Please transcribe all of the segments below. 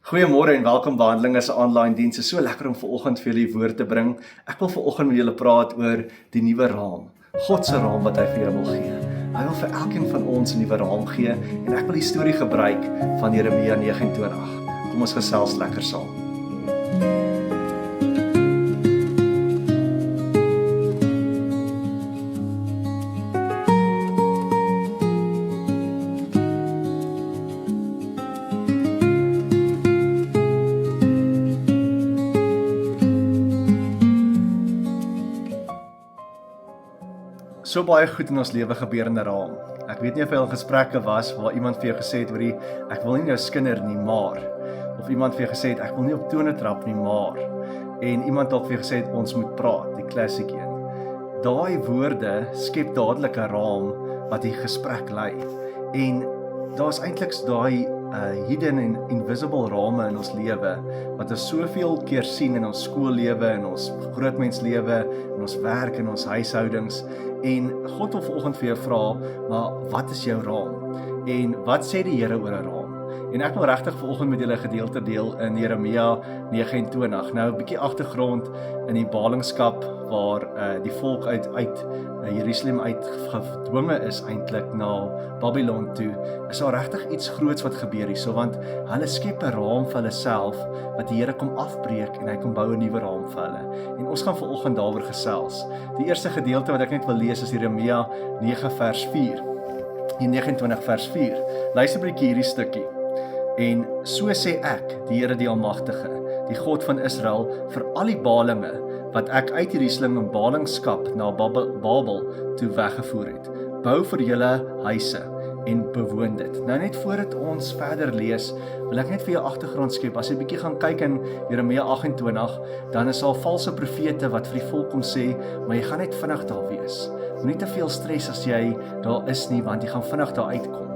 Goeiemôre en welkom by Handelinge se aanlyn diens. Dit is so lekker om vanoggend vir julle die woord te bring. Ek wil vanoggend met julle praat oor die nuwe raam. God se raam wat hy vir julle wil gee. Hy wil vir elkeen van ons 'n nuwe raam gee en ek wil die storie gebruik van Jeremia 29. Kom ons gesels lekker saam. So baie goed in ons lewe gebeur in 'n raam. Ek weet nie of jy al gesprekke was waar iemand vir jou gesê het, hoorie, ek wil nie jou skinder nie, maar of iemand vir jou gesê het, ek wil nie op tone trap nie, maar en iemand dalk vir jou gesê het, ons moet praat, die klassiek een. Daai woorde skep dadelik 'n raam wat die gesprek lei. En daar's eintlik daai hidden en invisible rame in ons lewe wat ons soveel keer sien in ons skoollewe, in ons grootmenslewe, in ons werk, in ons huishoudings. En God wil vanoggend vir jou vra, maar wat is jou raam? En wat sê die Here oor 'n raam? En ek wil regtig vanoggend met julle 'n gedeelte deel in Jeremia 29. Nou 'n bietjie agtergrond in die ballingskap waar die volk uit Jerusalem uitgedwinge is eintlik na Babylon toe. Is daar regtig iets groots wat gebeur hierso, want hulle skep 'n raam vir hulle self wat die Here kom afbreek en hy kom bou 'n nuwe raam vir hulle. En ons gaan vanoggend daaroor gesels. Die eerste gedeelte wat ek net wil lees is Jeremia 9 vers 4. In 29 vers 4. Luister 'n bietjie hierdie stukkie. En so sê ek, die Here die Almagtige, die God van Israel, vir al die balinge wat ek uit Jerusalem in ballingskap na Babel toe weggevoer het. Bou vir julle huise en bewoon dit. Nou net voordat ons verder lees, wil ek net vir jou agtergrond skep. As jy 'n bietjie gaan kyk in Jeremia 28, dan is daar valse profete wat vir die volk kom sê, maar jy gaan net vinnig daar wees. Moenie te veel stres as jy daar is nie, want jy gaan vinnig daar uitkom.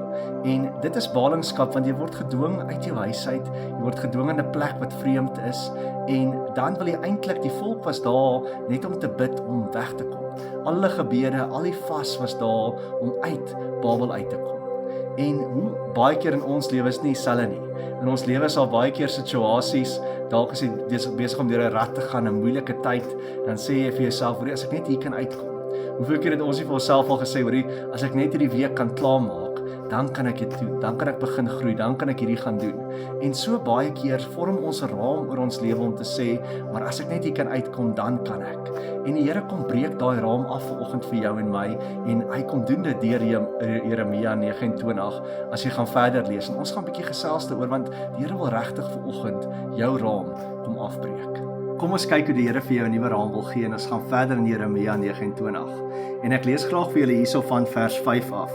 En dit is ballingskap, want jy word gedwing uit jou huis uit, jy word gedwing in 'n plek wat vreemd is, en dan wil jy eintlik, die volk was daar net om te bid om weg te kom. Al hulle gebede, al die vas was daar om uit Babel uit te kom. En hoe baie keer in ons lewe is nie dieselfde nie. In ons lewe is al baie keer situasies, dalk as jy besig om deur 'n rat te gaan, 'n moeilike tyd, dan sê jy vir jouself, hoorie, as ek net hier kan uitkom. Hoeveel keer het ons nie vir onsself al gesê, hoorie, as ek net hierdie week kan klaarmaak, dan kan ek dit doen, dan kan ek begin groei, dan kan ek hierdie gaan doen. En so baie keer vorm ons 'n raam oor ons lewe om te sê, maar as ek net hier kan uitkom, dan kan ek. En die Here kom breek daai raam af vanoggend vir jou en my, en hy kom doen dit deur Jeremia 29, as jy gaan verder lees. En ons gaan 'n bietjie gesels daaroor, want die Here wil regtig vanoggend jou raam kom afbreek. Kom ons kyk hoe die Here vir jou 'n nuwe raam wil gee, en ons gaan verder in Jeremia 29. En ek lees graag vir julle hierso van vers 5 af.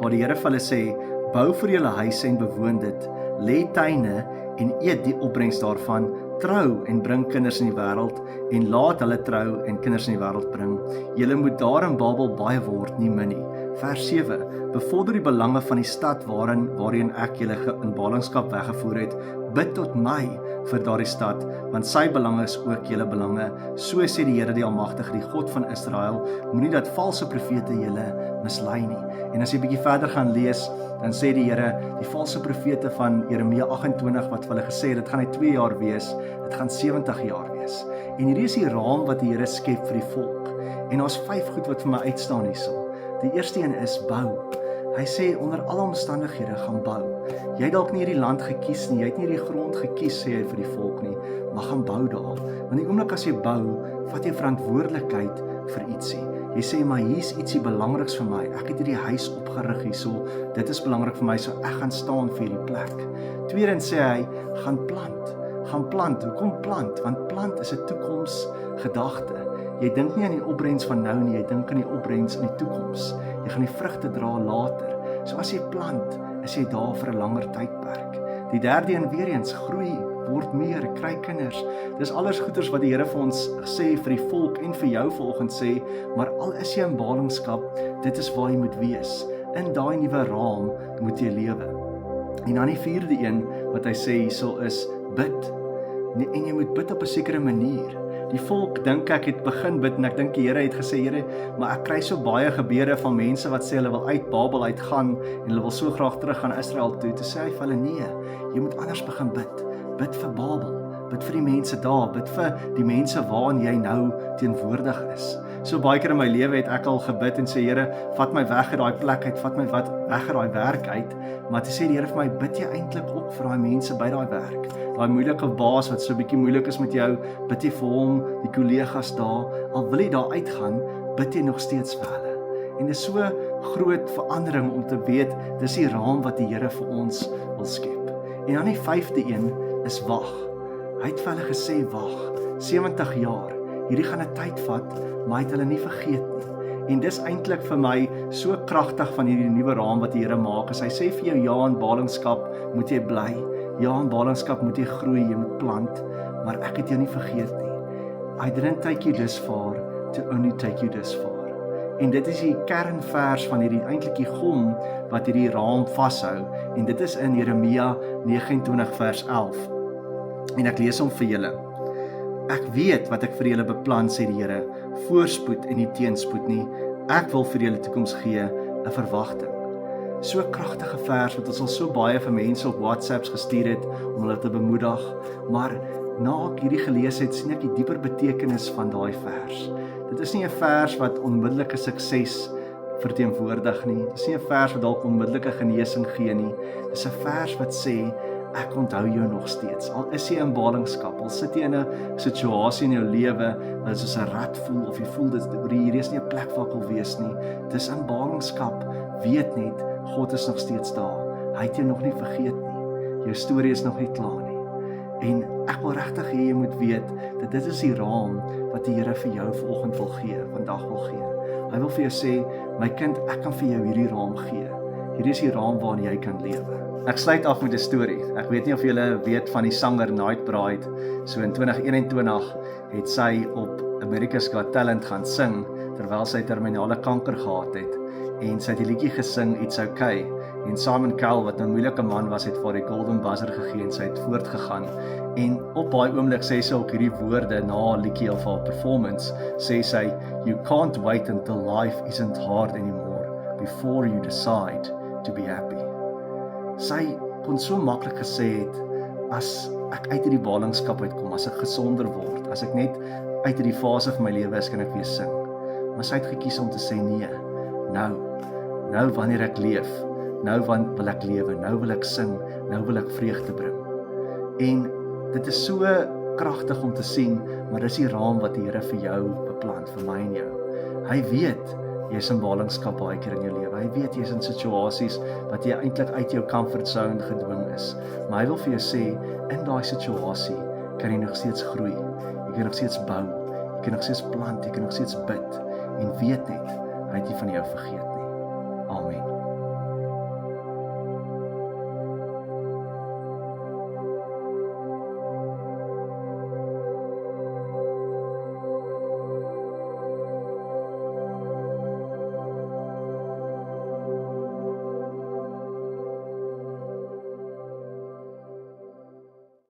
Waar die Here vir hulle sê, bou vir julle huise en bewoon dit, lê tuine en eet die opbrengs daarvan, trou en bring kinders in die wêreld, en laat hulle trou en kinders in die wêreld bring. Julle moet daar in Babel baie word, nie min nie. Vers 7, bevorder die belange van die stad waarheen ek julle in ballingskap weggevoer het, bid tot my vir daardie stad, want sy belange is ook julle belange. So sê die Here die Almagtige, die God van Israel, moenie dat valse profete julle mislei nie. En as jy 'n bietjie verder gaan lees, dan sê die Here, die valse profete van Jeremia 28 wat vir hulle gesê het, dit gaan nie 2 jaar wees, dit gaan 70 jaar wees. En hierdie is die raam wat die Here skep vir die volk. En daar's 5 goed wat vir my uitstaan hierso. Die eerste een is bou. Hy sê onder alle omstandighede gaan bou. Jy het dalk nie hierdie land gekies nie, jy het nie hierdie grond gekies, sê hy vir die volk nie, maar gaan bou daar. Want die oomblik as jy bou, vat jy verantwoordelikheid vir ietsie. Jy sê, maar hier's ietsie belangriks vir my. Ek het hierdie huis opgerig hierso. Dit is belangrik vir my, so ek gaan staan vir hierdie plek. Tweedens sê hy, gaan plant. Gaan plant. Hoekom plant? Want plant is 'n toekomsgedagte. Jy dink nie aan die opbrengs van nou nie, jy dink aan die opbrengs in die toekoms. Jy gaan die vrugte dra later. So as jy plant, is jy daar vir 'n langer tydperk. Die derde een weer eens, groei, word meer, kry kinders. Dis alles goeders wat die Here vir ons sê, vir die volk en vir jou vanoggend sê, maar al is jy in ballingskap, dit is waar jy moet wees. In daai nuwe raam moet jy lewe. En dan die vierde een wat hy sê hierso is, bid. En jy moet bid op 'n sekere manier. Die volk dink ek het begin bid, en ek dink die Here het gesê, Here, maar ek kry so baie gebede van mense wat sê hulle wil uit Babel uitgaan, en hulle wil so graag terug gaan Israel toe. Toe sê hy vir hulle, nee, jy moet anders begin bid. bid vir Babel, bid vir die mense daar, bid vir die mense waarin jy nou teenwoordig is. So baie keer in my lewe het ek al gebid en sê, Here, vat my weg uit daai plek uit, vat my weg uit daai werk uit, maar toe sê die Here vir my, bid jy eintlik ook vir daai mense by daai werk, daai moeilike baas wat so 'n bietjie moeilik is met jou, bid jy vir hom, die kollegas daar, al wil jy daar uitgaan, bid jy nog steeds vir hulle. En dis so groot verandering om te weet, dis die raam wat die Here vir ons wil skep. En dan die 5de een is wag. Hy het vir hulle gesê, wag, 70 jaar, hierdie gaan 'n tyd vat, maar hy het hulle nie vergeet nie. En dis eintlik vir my so kragtig van hierdie nuwe raam wat die Here maak, as hy sê vir jou, ja, in ballingskap moet jy bly, ja, in ballingskap moet jy groei, jy moet plant, maar ek het jou nie vergeet nie. I didn't take you this far to only take you this far. En dit is die kernvers van hierdie eintlik die gom wat hierdie raam vashou, en dit is in Jeremia 29 vers 11. En ek lees hom vir julle. Ek weet wat ek vir julle beplan, sê die Here, voorspoed en nie teenspoed nie. Ek wil vir julle toekoms gee, 'n verwagting. So 'n kragtige vers wat ons al so baie vir mense op WhatsApps gestuur het om hulle te bemoedig, maar na ek hierdie gelees het, sien ek die dieper betekenis van daai vers. Dit is nie 'n vers wat onmiddellike sukses verteenwoordig nie. Dit is nie 'n vers wat dalk onmiddellike genesing gee nie. Dit is 'n vers wat sê, ek onthou jou nog steeds. Al is jy in ballingskap, al sit jy in 'n situasie in jou lewe wat jy soos 'n rat voel, of jy voel dit hier is nie 'n plek waar ek wil wees nie. Dis in ballingskap, weet net, God is nog steeds daar. Hy het jou nog nie vergeet nie. Jou storie is nog nie klaar nie. En ek wil regtig hê jy moet weet dat dit is die raam wat die Here vir jou vanoggend wil gee, vandag wil gee. Hy wil vir jou sê, my kind, ek kan vir jou hierdie raam gee. Hierdie is die raam waarin jy kan lewe. Ek sluit af met 'n storie. Ek weet nie of julle weet van die sanger Nightbride. So in 2021 het sy op America's Got Talent gaan sing terwyl sy terminale kanker gehad het. En sy het die liedjie gesing, It's Okay. En Simon Cowell, wat 'n moeilike man was, het vir die Golden Buzzer gegee en sy het voortgegaan. En op daai oomblik sê sy ook hierdie woorde na haar liedjie of haar performance, sê sy, you can't wait until life isn't hard anymore before you decide to be happy. Sy kon so maklik gesê het, as ek uit hierdie ballingskap uitkom, as ek gesonder word, as ek net uit hierdie fase van my lewe is, kan ek weer sing. Maar sy het gekies om te sê, nee, nou wanneer ek leef, nou wil ek lewe, nou wil ek sing, nou wil ek vreugde bring. En dit is so kragtig om te sien, maar dis die raam wat die Here vir jou beplan, vir my en jou. Hy weet, jy is in ballingskap baie keer in jou lewe. Hy weet, jy is in situasies wat jy eintlik uit jou comfort zone gedwing is. Maar hy wil vir jou sê, in daai situasie kan jy nog steeds groei. Jy kan nog steeds bou. Jy kan nog steeds plant. Jy kan nog steeds bid. En weet net, hy het nie van jou vergeet nie. Amen.